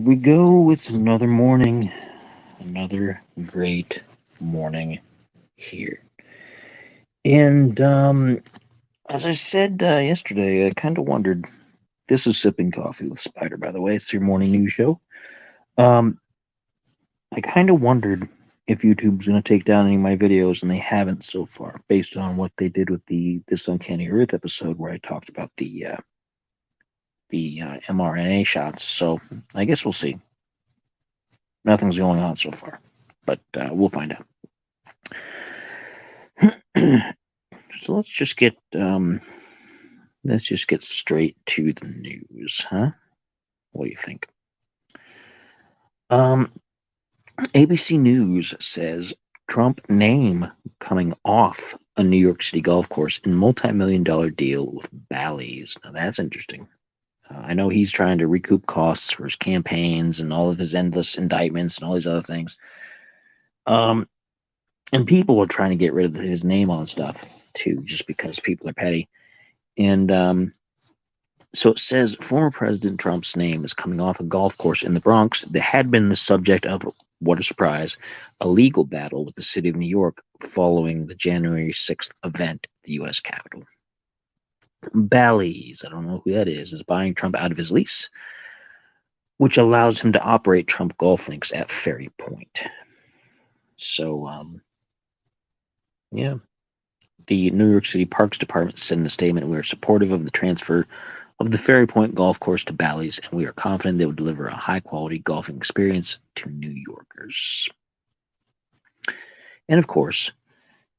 we go. It's another morning, another great morning here. And as I said yesterday, I kind of wondered. This is Sipping Coffee with Spider, by the way. It's your morning news show. Um, I kind of wondered if YouTube's going to take down any of my videos, and they haven't so far, based on what they did with the This Uncanny Earth episode, where I talked about the mRNA shots. So I guess we'll see. Nothing's going on so far, but we'll find out. So let's just get straight to the news, huh? What do you think? ABC News says Trump name coming off a New York City golf course in multi-million-dollar deal with Bally's. Now that's interesting. I know he's trying to recoup costs for his campaigns and all of his endless indictments and all these other things. And people are trying to get rid of his name on stuff too, just because people are petty. And so it says former President Trump's name is coming off a golf course in the Bronx that had been the subject of, what a surprise, a legal battle with the city of New York following the January 6th event at the U.S. Capitol. Bally's, I don't know who that is buying Trump out of his lease, which allows him to operate Trump golf links at Ferry Point. So, yeah. The New York City Parks Department said in a statement, "We are supportive of the transfer of the Ferry Point golf course to Bally's, and we are confident they will deliver a high-quality golfing experience to New Yorkers." And of course,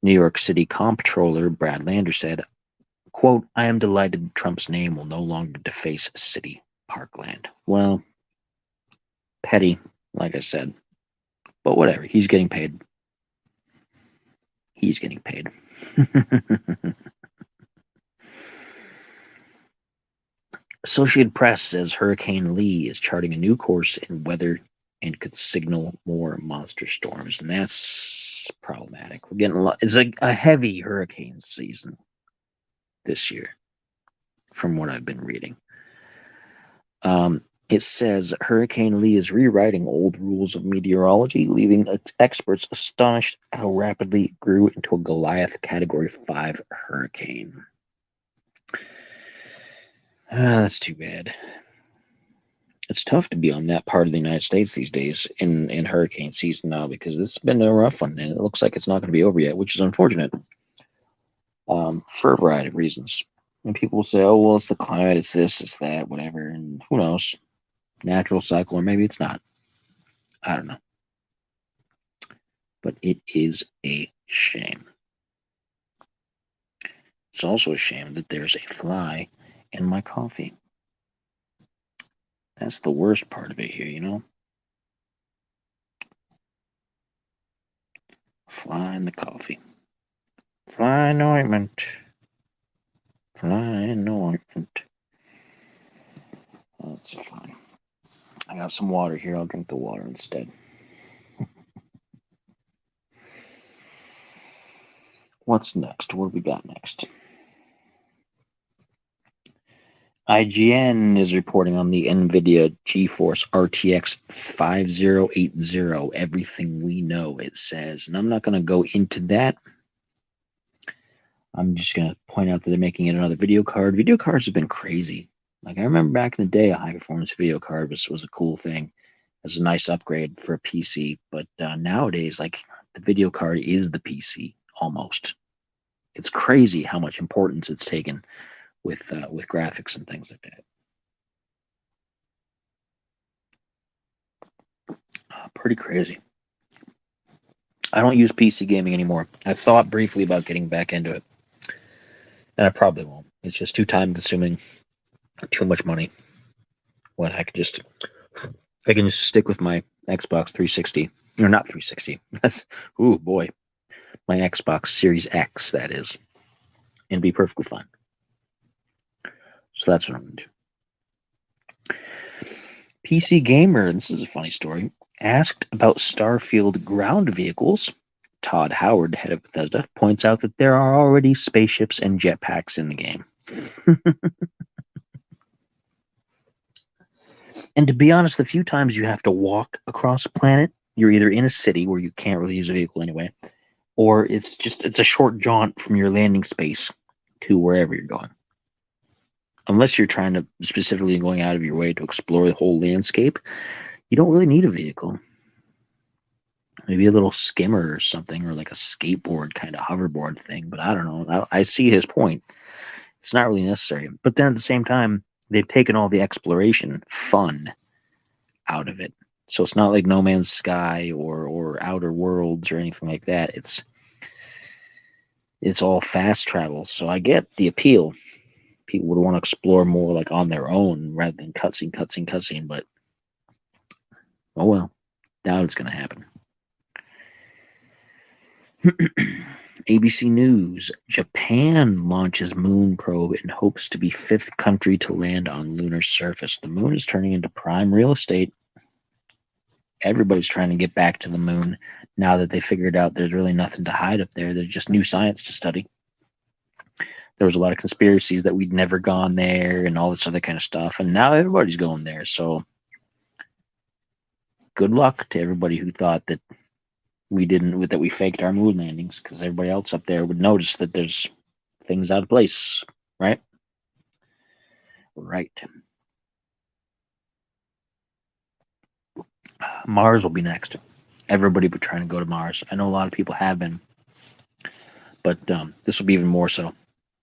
New York City Comptroller Brad Lander said, quote, "I am delighted that Trump's name will no longer deface city parkland." Well, petty, like I said. But whatever, he's getting paid. He's getting paid. Associated Press says Hurricane Lee is charting a new course in weather and could signal more monster storms, and that's problematic. We're getting it's like a heavy hurricane season this year, from what I've been reading. It says Hurricane Lee is rewriting old rules of meteorology, leaving experts astonished how rapidly it grew into a Goliath Category 5 hurricane. That's too bad. It's tough to be on that part of the United States these days in hurricane season now, because this has been a rough one, and it looks like it's not going to be over yet, which is unfortunate for a variety of reasons. And people will say, oh, well, it's the climate, it's this, it's that, whatever, and who knows? Natural cycle, or maybe it's not. I don't know. But it is a shame. It's also a shame that there's a fly in my coffee. That's the worst part of it here, you know? Fly in the coffee. Fly in ointment. Fly in ointment. That's fine. I got some water here. I'll drink the water instead. What's next? What do we got next? IGN is reporting on the NVIDIA GeForce RTX 5080, everything we know, it says. And I'm not going to go into that. I'm just going to point out that they're making it another video card. Video cards have been crazy. Like, I remember back in the day, a high-performance video card was a cool thing. It was a nice upgrade for a PC. But nowadays, like, the video card is the PC, almost. It's crazy how much importance it's taken with graphics and things like that. Pretty crazy. I don't use PC gaming anymore. I thought briefly about getting back into it, and I probably won't. It's just too time-consuming, too much money. When I can just stick with my Xbox 360, or not 360. That's ooh boy, my Xbox Series X, that is, and be perfectly fine. So that's what I'm gonna do. PC Gamer, this is a funny story, asked about Starfield ground vehicles. Todd Howard, head of Bethesda, points out that there are already spaceships and jetpacks in the game. And to be honest, the few times you have to walk across a planet, you're either in a city where you can't really use a vehicle anyway, or it's a short jaunt from your landing space to wherever you're going. Unless you're trying to specifically going out of your way to explore the whole landscape, you don't really need a vehicle. Maybe a little skimmer or something, or like a skateboard kind of hoverboard thing, but I don't know. I see his point. It's not really necessary. But then at the same time, they've taken all the exploration fun out of it. So it's not like No Man's Sky or Outer Worlds or anything like that. It's all fast travel. So I get the appeal. People would want to explore more like on their own rather than cutscene. But oh well, doubt it's going to happen. ABC News: Japan launches moon probe and hopes to be fifth country to land on lunar surface. The moon is turning into prime real estate. Everybody's trying to get back to the moon now that they figured out there's really nothing to hide up there. There's just new science to study. There was a lot of conspiracies that we'd never gone there and all this other kind of stuff, and now everybody's going there. So good luck to everybody who thought that we faked our moon landings, because everybody else up there would notice that there's things out of place, right? Right. Mars will be next. Everybody be trying to go to Mars. I know a lot of people have been, but this will be even more so.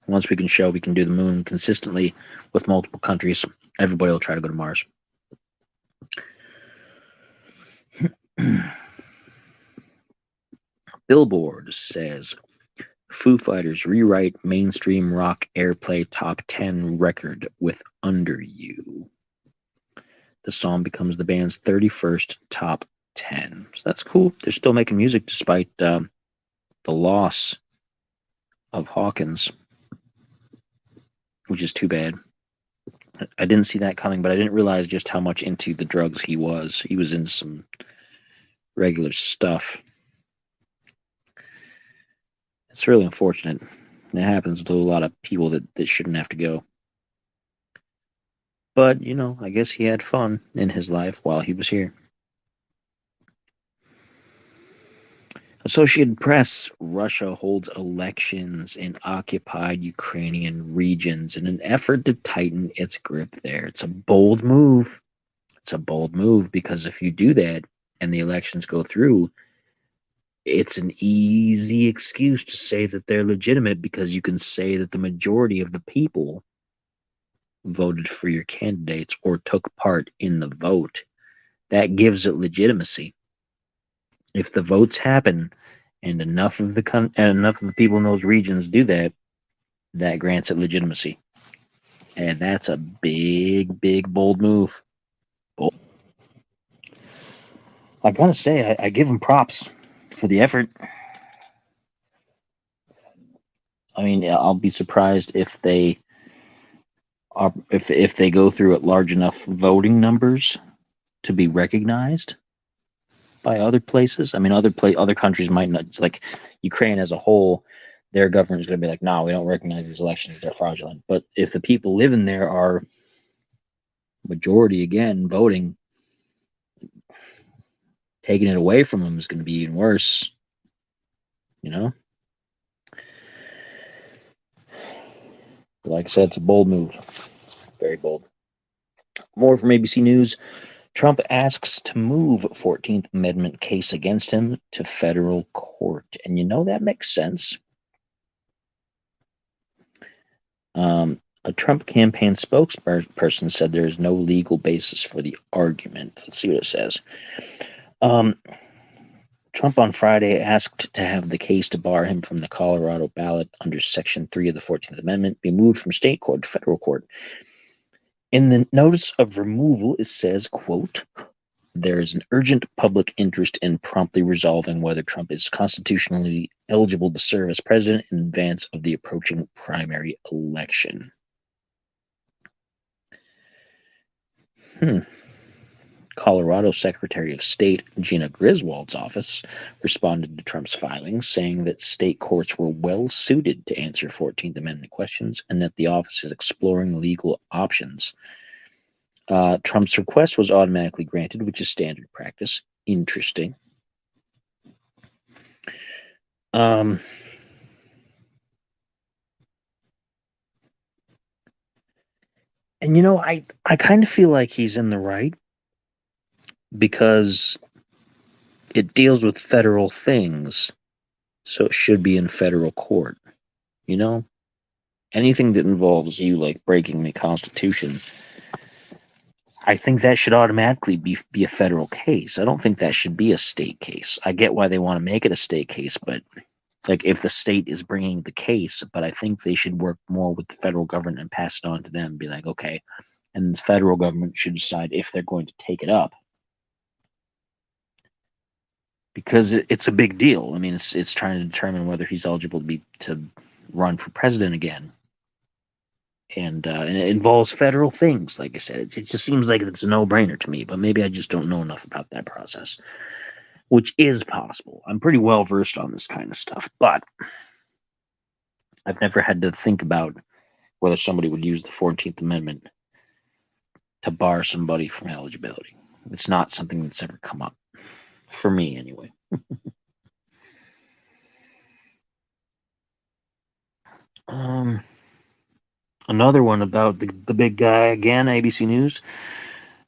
Once we can show we can do the moon consistently with multiple countries, everybody will try to go to Mars. Billboard says Foo Fighters rewrite mainstream rock airplay top 10 record with Under You. The song becomes the band's 31st top 10. So that's cool. They're still making music despite the loss of Hawkins, which is too bad. I didn't see that coming, but I didn't realize just how much into the drugs he was. He was into some regular stuff. It's really unfortunate. It happens to a lot of people that shouldn't have to go. But, I guess he had fun in his life while he was here. Associated Press: Russia holds elections in occupied Ukrainian regions in an effort to tighten its grip there. It's a bold move. It's a bold move because if you do that and the elections go through, it's an easy excuse to say that they're legitimate, because you can say that the majority of the people voted for your candidates or took part in the vote. That gives it legitimacy. If the votes happen and enough of the people in those regions do that, that grants it legitimacy. And that's a big, big, bold move. Bold. I gotta say, I give them props for the effort. I mean, I'll be surprised if they go through at large enough voting numbers to be recognized by other places. I mean, other countries might not. It's like Ukraine as a whole, their government is going to be like, "No, we don't recognize these elections; they're fraudulent." But if the people living there are majority again voting, taking it away from them is going to be even worse. Like I said, it's a bold move, very bold. More from ABC News. Trump asks to move 14th Amendment case against him to federal court. And that makes sense. A Trump campaign spokesperson said there is no legal basis for the argument. Let's see what it says. Trump on Friday asked to have the case to bar him from the Colorado ballot under Section 3 of the 14th Amendment be moved from state court to federal court. In the notice of removal, it says, quote, "There is an urgent public interest in promptly resolving whether Trump is constitutionally eligible to serve as president in advance of the approaching primary election." Colorado Secretary of State Gina Griswold's office responded to Trump's filings, saying that state courts were well suited to answer 14th Amendment questions and that the office is exploring legal options. Trump's request was automatically granted, which is standard practice. Interesting. Um, and I kind of feel like he's in the right because it deals with federal things, so it should be in federal court. You know, anything that involves you like breaking the Constitution, I think that should automatically be a federal case. I don't think that should be a state case. I get why they want to make it a state case, but like if the state is bringing the case, but I think they should work more with the federal government and pass it on to them. Be like, okay, and the federal government should decide if they're going to take it up because it's a big deal. I mean, it's trying to determine whether he's eligible to run for president again, and it involves federal things. Like I said, it just seems like it's a no-brainer to me. But maybe I just don't know enough about that process, which is possible. I'm pretty well versed on this kind of stuff, but I've never had to think about whether somebody would use the 14th Amendment to bar somebody from eligibility. It's not something that's ever come up for me, anyway. Another one about the big guy again, ABC News.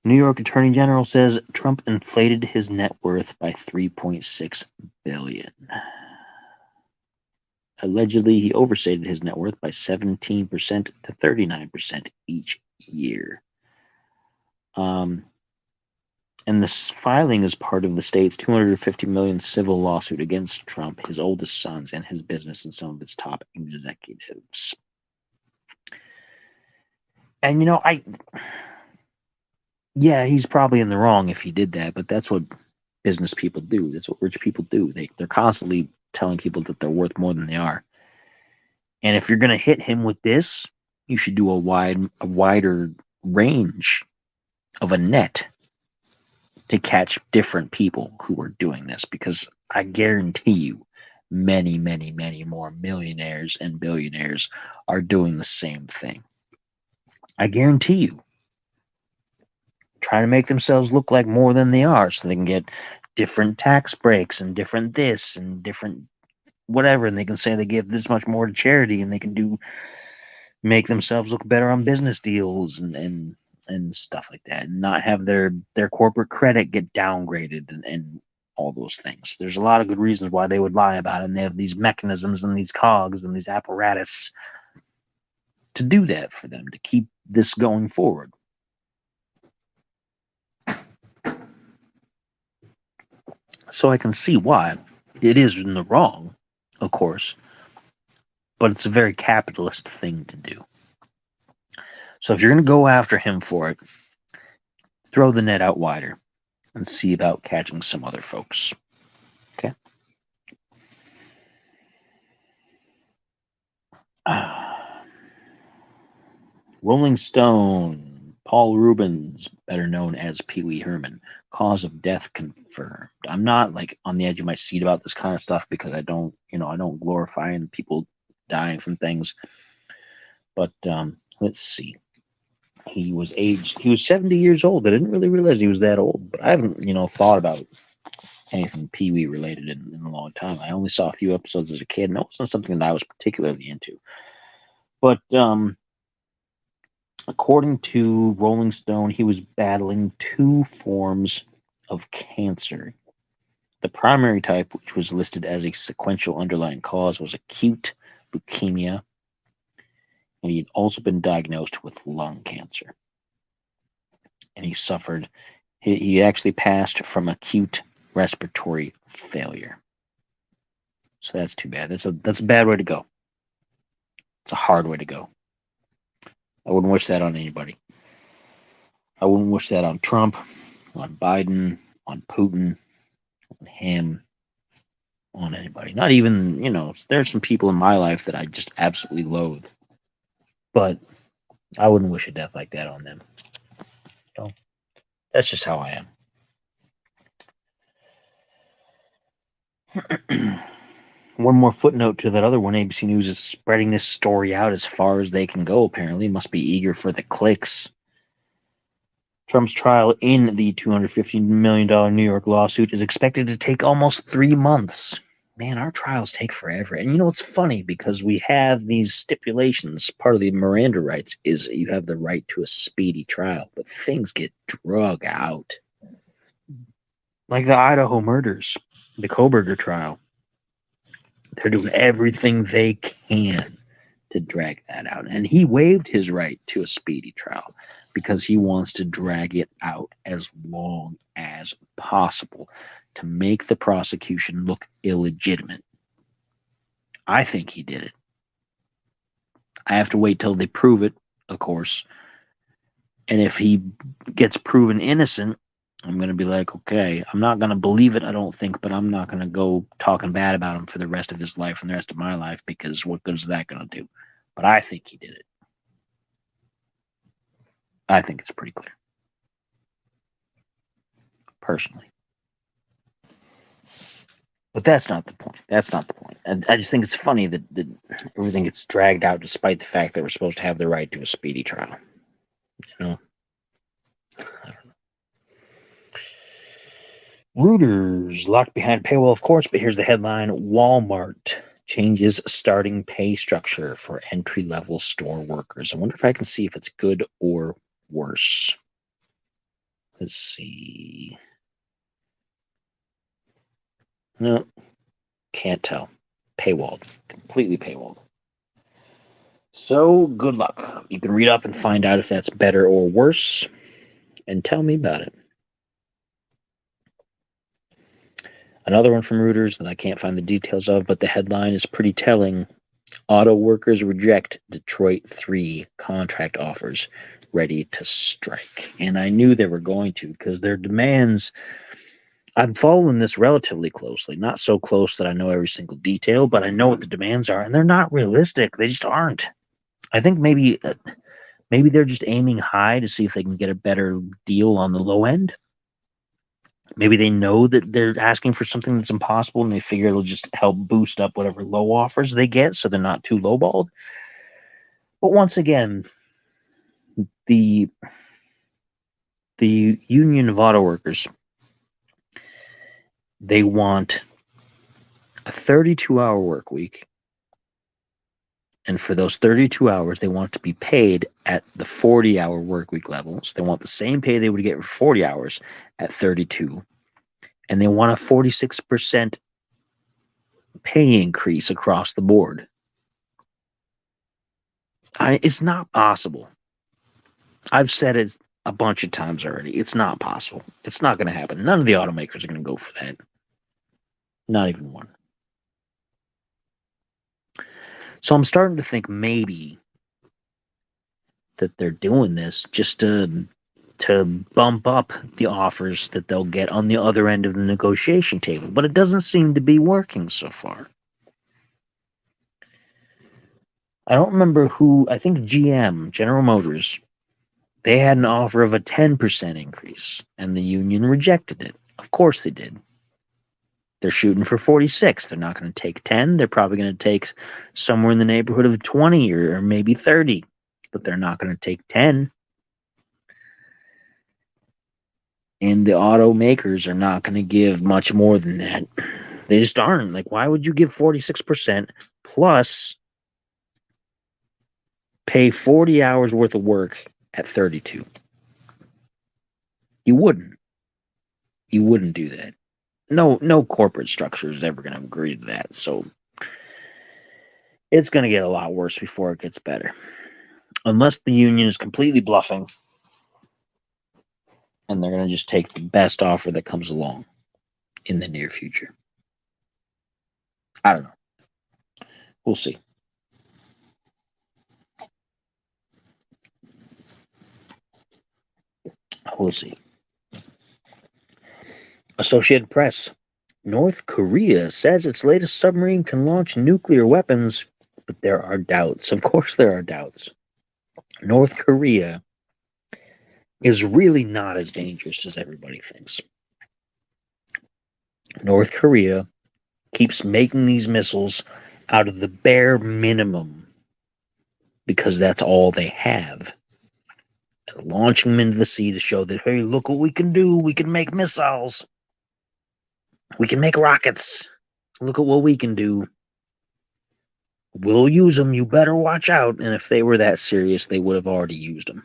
New York Attorney General says Trump inflated his net worth by $3.6 billion. Allegedly, he overstated his net worth by 17% to 39% each year. And this filing is part of the state's $250 million civil lawsuit against Trump, his oldest sons, and his business and some of its top executives. And yeah, he's probably in the wrong if he did that, but that's what business people do. That's what rich people do. They're constantly telling people that they're worth more than they are. And if you're going to hit him with this, you should do a wider range of a net to catch different people who are doing this, because I guarantee you many, many, many more millionaires and billionaires are doing the same thing. I guarantee you. Trying to make themselves look like more than they are so they can get different tax breaks and different this and different whatever, and they can say they give this much more to charity, and they can make themselves look better on business deals and stuff like that, and not have their corporate credit get downgraded and all those things. There's a lot of good reasons why they would lie about it, and they have these mechanisms and these cogs and these apparatus to do that for them, to keep this going forward. So I can see why it is in the wrong, of course, but it's a very capitalist thing to do. So if you're going to go after him for it, throw the net out wider and see about catching some other folks. Okay? Rolling Stone. Paul Rubens, better known as Pee Wee Herman, cause of death confirmed. I'm not like on the edge of my seat about this kind of stuff because I don't glorify people dying from things. But let's see. He was 70 years old. I didn't really realize he was that old, but I haven't, thought about anything Pee Wee related in a long time. I only saw a few episodes as a kid, and that wasn't something that I was particularly into. But according to Rolling Stone, he was battling 2 forms of cancer. The primary type, which was listed as a sequential underlying cause, was acute leukemia, and he had also been diagnosed with lung cancer. And he actually passed from acute respiratory failure. So that's too bad. That's a bad way to go. It's a hard way to go. I wouldn't wish that on anybody. I wouldn't wish that on Trump, on Biden, on Putin, on him, on anybody. Not even, there's some people in my life that I just absolutely loathe. But I wouldn't wish a death like that on them. So that's just how I am. One more footnote to that other one. ABC News is spreading this story out as far as they can go, apparently. Must be eager for the clicks. Trump's trial in the $250 million New York lawsuit is expected to take almost 3 months. Man, our trials take forever. And you know, it's funny because we have these stipulations. Part of the Miranda rights is you have the right to a speedy trial, but things get drug out. Like the Idaho murders, the Koberger trial. They're doing everything they can to drag that out. And he waived his right to a speedy trial because he wants to drag it out as long as possible to make the prosecution look illegitimate. I think he did it. I have to wait till they prove it, of course. And if he gets proven innocent, I'm going to be like, okay, I'm not going to believe it, I don't think, but I'm not going to go talking bad about him for the rest of his life and the rest of my life, because what good is that going to do? But I think he did it. I think it's pretty clear. Personally. But that's not the point. That's not the point. And I just think it's funny that everything gets dragged out despite the fact that we're supposed to have the right to a speedy trial. You know? I don't know. Reuters locked behind paywall, of course, but here's the headline. Walmart changes starting pay structure for entry-level store workers. I wonder if I can see if it's good or worse. Let's see. No, can't tell. Paywalled. Completely paywalled. So, good luck. You can read up and find out if that's better or worse, and tell me about it. Another one from Reuters that I can't find the details of, but the headline is pretty telling. Auto workers reject Detroit 3 contract offers, ready to strike. And I knew they were going to, because their demands... I'm following this relatively closely. Not so close that I know every single detail, but I know what the demands are, and they're not realistic. They just aren't. I think maybe they're just aiming high to see if they can get a better deal on the low end. Maybe they know that they're asking for something that's impossible, and they figure it'll just help boost up whatever low offers they get, so they're not too lowballed. But once again, the Union of Auto Workers, they want a 32-hour work week, and for those 32 hours, they want to be paid at the 40-hour work week levels. They want the same pay they would get for 40 hours at 32. And they want a 46% pay increase across the board. It's not possible. I've said it a bunch of times already. It's not possible. It's not going to happen. None of the automakers are going to go for that. Not even one. So I'm starting to think maybe that they're doing this just to bump up the offers that they'll get on the other end of the negotiation table. But it doesn't seem to be working so far. I don't remember who, I think GM, General Motors, they had an offer of a 10% increase, and the union rejected it. Of course they did. They're shooting for 46. They're not going to take 10. They're probably going to take somewhere in the neighborhood of 20 or maybe 30, but they're not going to take 10. And the automakers are not going to give much more than that. They just aren't. Like, why would you give 46% plus pay 40 hours worth of work at 32? You wouldn't. You wouldn't do that. No corporate structure is ever going to agree to that. So it's going to get a lot worse before it gets better. Unless the union is completely bluffing and they're going to just take the best offer that comes along in the near future. I don't know. We'll see. We'll see. Associated Press. North Korea says its latest submarine can launch nuclear weapons, but there are doubts. Of course there are doubts. North Korea is really not as dangerous as everybody thinks. North Korea keeps making these missiles out of the bare minimum because that's all they have. and launching them into the sea to show that, hey, look what we can do. We can make missiles. We can make rockets. Look at what we can do. We'll use them. You better watch out. And if they were that serious, they would have already used them.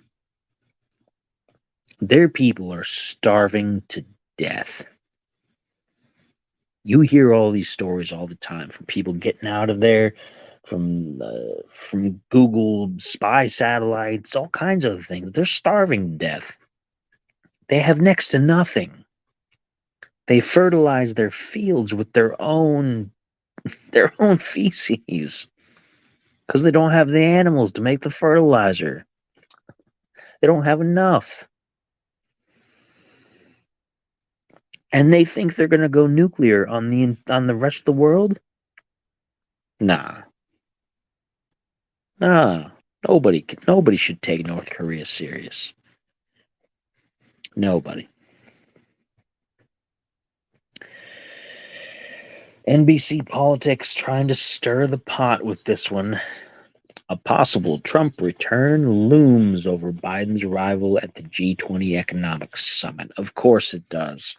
Their people are starving to death. You hear all these stories all the time from people getting out of there, from Google spy satellites, all kinds of things. They're starving to death. They have next to nothing. They fertilize their fields with their own feces because they don't have the animals to make the fertilizer. They don't have enough. And they think they're going to go nuclear on the rest of the world? Nah. Nobody should take North Korea serious. Nobody. NBC Politics trying to stir the pot with this one. A possible Trump return looms over Biden's arrival at the G20 Economic Summit. Of course it does.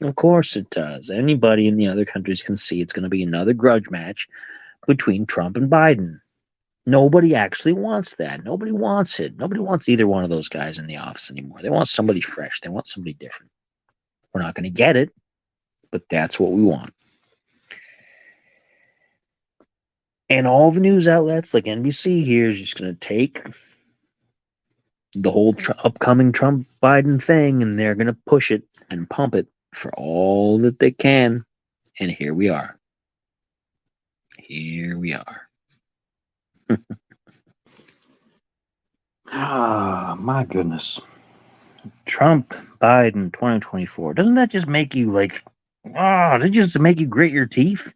Of course it does. Anybody in the other countries can see it's going to be another grudge match between Trump and Biden. Nobody actually wants that. Nobody wants it. Nobody wants either one of those guys in the office anymore. They want somebody fresh. They want somebody different. We're not going to get it, but that's what we want. And all the news outlets like NBC here is just going to take the whole upcoming Trump-Biden thing, and they're going to push it and pump it for all that they can. And here we are. Here we are. Ah, my goodness. Trump, Biden, 2024. Doesn't that just make you like, does it just make you grit your teeth?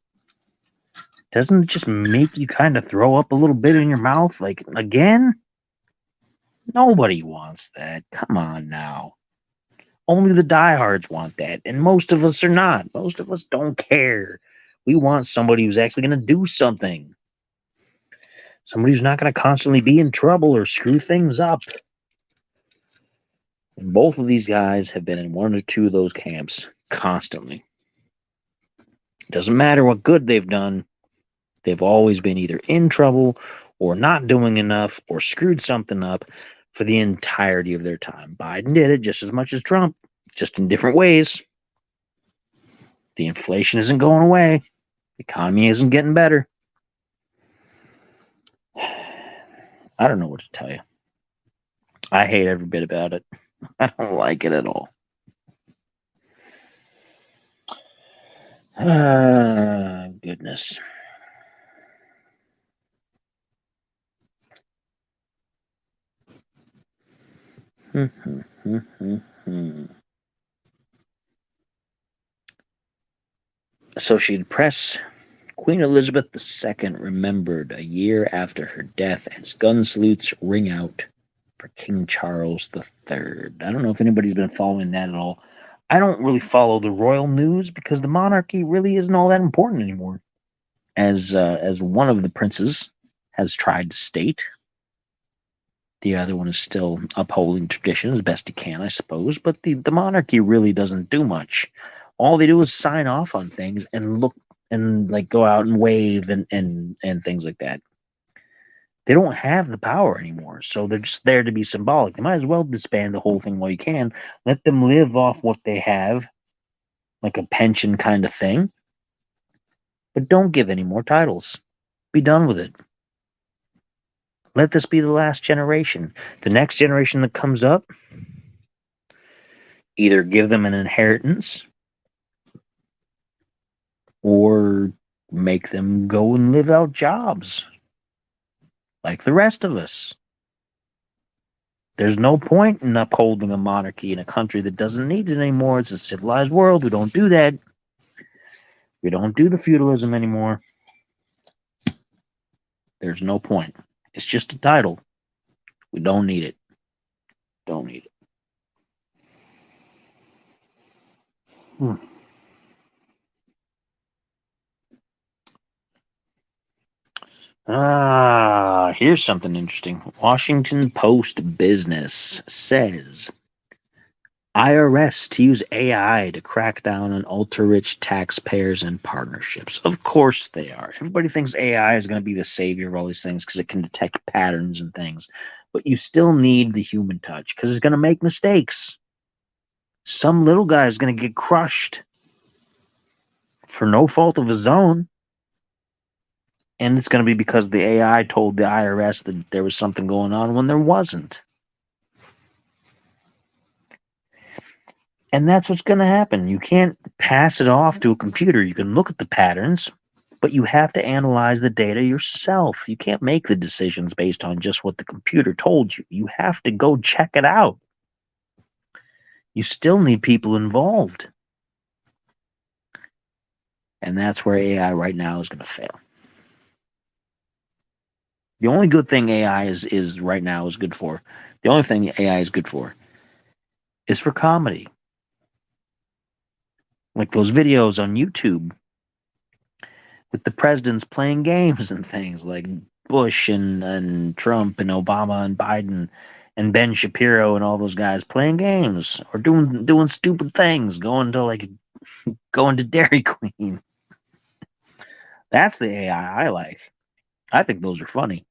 Doesn't it just make you kind of throw up a little bit in your mouth? Like, again? Nobody wants that. Come on now. Only the diehards want that, and most of us are not. Most of us don't care. We want somebody who's actually going to do something. Somebody who's not going to constantly be in trouble or screw things up. And both of these guys have been in one or two of those camps constantly. Doesn't matter what good they've done. They've always been either in trouble or not doing enough or screwed something up for the entirety of their time. Biden did it just as much as Trump, just in different ways. The inflation isn't going away. The economy isn't getting better. I don't know what to tell you. I hate every bit about it. I don't like it at all. Goodness. Associated Press. Queen Elizabeth II remembered a year after her death as gun salutes ring out for King Charles III. I don't know if anybody's been following that at all. I don't really follow the royal news because the monarchy really isn't all that important anymore. As one of the princes has tried to state, the other one is still upholding tradition as best he can, I suppose. But the monarchy really doesn't do much. All they do is sign off on things and look and like go out and wave and things like that. They don't have the power anymore, so they're just there to be symbolic. They might as well disband the whole thing while you can. Let them live off what they have, like a pension kind of thing. But don't give any more titles. Be done with it. Let this be the last generation. The next generation that comes up, either give them an inheritance or make them go and live out jobs like the rest of us. There's no point in upholding a monarchy in a country that doesn't need it anymore. It's a civilized world. We don't do that. We don't do the feudalism anymore. There's no point. It's just a title. We don't need it. Don't need it. Here's something interesting. Washington Post Business says IRS to use AI to crack down on ultra-rich taxpayers and partnerships. Of course they are. Everybody thinks AI is going to be the savior of all these things because it can detect patterns and things. But you still need the human touch because it's going to make mistakes. Some little guy is going to get crushed for no fault of his own. And it's going to be because the AI told the IRS that there was something going on when there wasn't. And that's what's going to happen. You can't pass it off to a computer. You can look at the patterns, but you have to analyze the data yourself. You can't make the decisions based on just what the computer told you. You have to go check it out. You still need people involved. And that's where AI right now is going to fail. The only good thing AI is right now is good for, the only thing AI is good for is for comedy. Like those videos on YouTube with the presidents playing games and things like Bush and Trump and Obama and Biden and Ben Shapiro and all those guys playing games or doing stupid things, going to Dairy Queen. That's the AI I like. I think those are funny.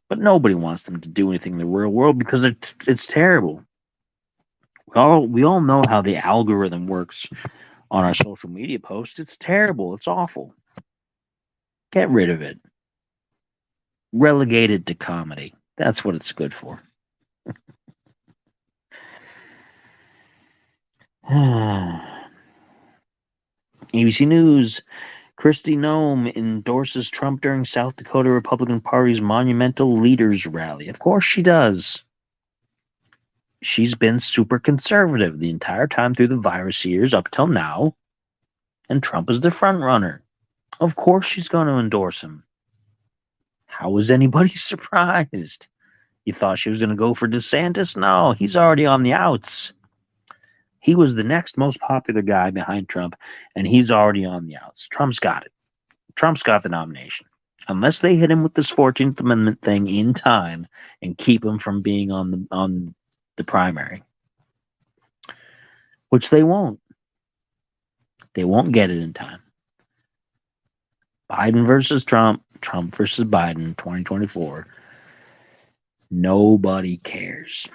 But nobody wants them to do anything in the real world because it's terrible. We all know how the algorithm works on our social media posts. It's terrible. It's awful. Get rid of it. Relegate it to comedy. That's what it's good for. ABC News. Kristi Noem endorses Trump during South Dakota Republican Party's monumental leaders rally. Of course she does. She's been super conservative the entire time through the virus years up till now, and Trump is the front runner. Of course she's going to endorse him. How was anybody surprised? You thought she was going to go for DeSantis? No, he's already on the outs. He was the next most popular guy behind Trump, and he's already on the outs. Trump's got it. Trump's got the nomination. Unless they hit him with this 14th Amendment thing in time and keep him from being on the primary, which they won't. They won't get it in time. Biden versus Trump, Trump versus Biden, 2024. Nobody cares.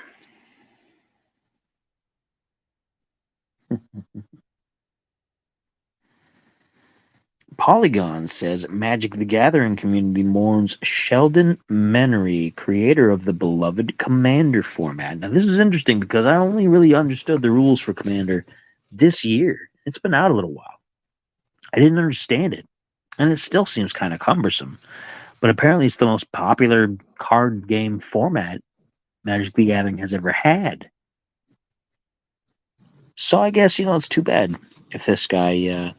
Polygon says Magic the Gathering community mourns Sheldon Menery, creator of the beloved Commander format. Now, this is interesting because I only really understood the rules for Commander this year. It's been out a little while. I didn't understand it, and it still seems kind of cumbersome. But apparently, it's the most popular card game format Magic the Gathering has ever had. So I guess it's too bad if this guy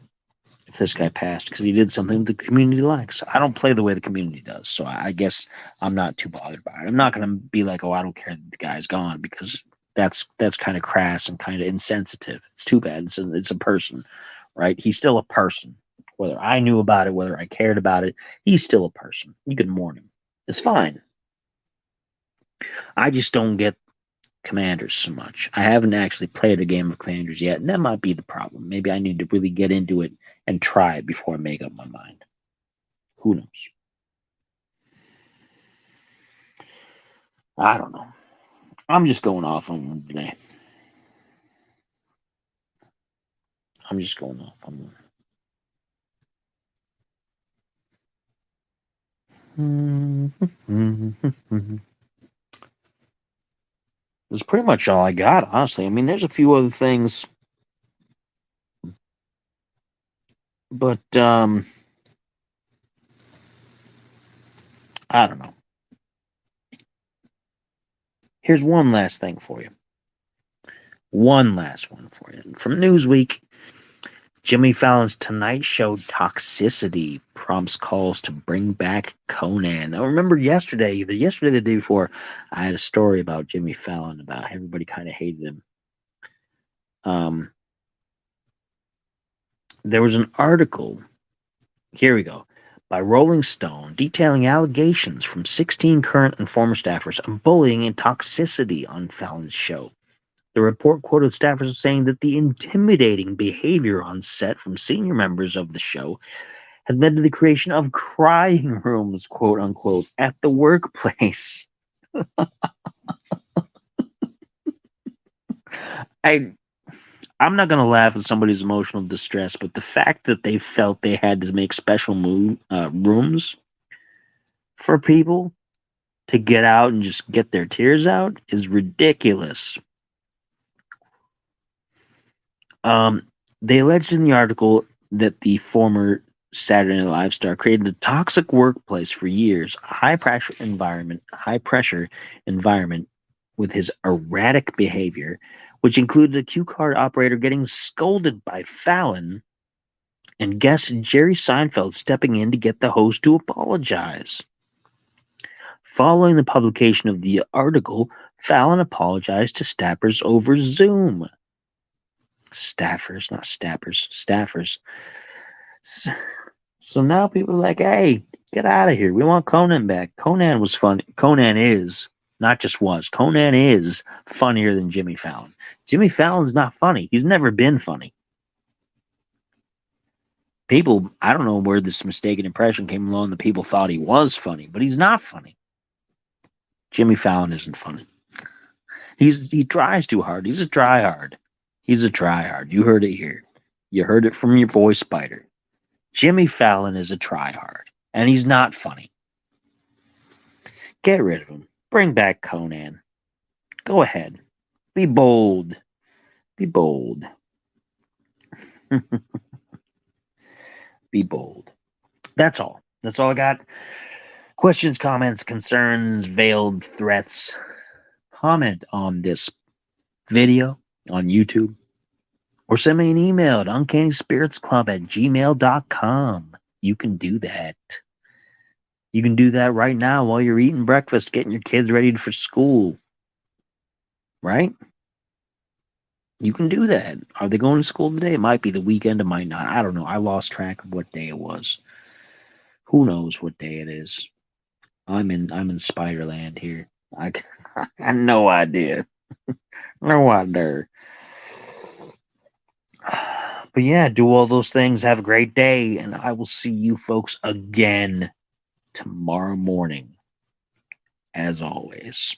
passed because he did something the community likes. I don't play the way the community does, so I guess I'm not too bothered by it. I'm not going to be like, oh, I don't care that the guy's gone because that's kind of crass and kind of insensitive. It's too bad. It's a person, right? He's still a person. Whether I knew about it, whether I cared about it, he's still a person. You can mourn him. It's fine. I just don't get Commanders so much. I haven't actually played a game of Commanders yet, and that might be the problem. Maybe I need to really get into it and try it before I make up my mind. Who knows? I don't know. I'm just going off on one today. I'm just going off on one. That's pretty much all I got, honestly. I mean, there's a few other things, but I don't know. Here's one last thing for you. One last one for you. From Newsweek, Jimmy Fallon's Tonight Show toxicity prompts calls to bring back Conan. Now, remember either yesterday or the day before, I had a story about Jimmy Fallon, about how everybody kind of hated him. There was an article, here we go, by Rolling Stone detailing allegations from 16 current and former staffers of bullying and toxicity on Fallon's show. The report quoted staffers saying that the intimidating behavior on set from senior members of the show had led to the creation of crying rooms, quote unquote, at the workplace. I'm not gonna laugh at somebody's emotional distress, but the fact that they felt they had to make special rooms for people to get out and just get their tears out is ridiculous. They alleged in the article that the former Saturday Night Live star created a toxic workplace for years, a high pressure environment with his erratic behavior, which included a cue card operator getting scolded by Fallon and guest Jerry Seinfeld stepping in to get the host to apologize. Following the publication of the article, Fallon apologized to staffers over Zoom. Staffers, not staffers, staffers. So now people are like, hey, get out of here. We want Conan back. Conan was funny. Conan is, not just was, Conan is funnier than Jimmy Fallon. Jimmy Fallon's not funny. He's never been funny. People, I don't know where this mistaken impression came along that people thought he was funny, but he's not funny. Jimmy Fallon isn't funny. He tries too hard. He's a tryhard. He's a tryhard. You heard it here. You heard it from your boy Spider. Jimmy Fallon is a tryhard, and he's not funny. Get rid of him. Bring back Conan. Go ahead. Be bold. Be bold. Be bold. That's all. That's all I got. Questions, comments, concerns, veiled threats. Comment on this video on YouTube, or send me an email at uncannyspiritsclub@gmail.com. You can do that. You can do that right now while you're eating breakfast, getting your kids ready for school. Right? You can do that. Are they going to school today? It might be the weekend, it might not. I don't know. I lost track of what day it was. Who knows what day it is? I'm in Spiderland here. I had no idea. No idea. But yeah, do all those things. Have a great day, and I will see you folks again tomorrow morning, as always.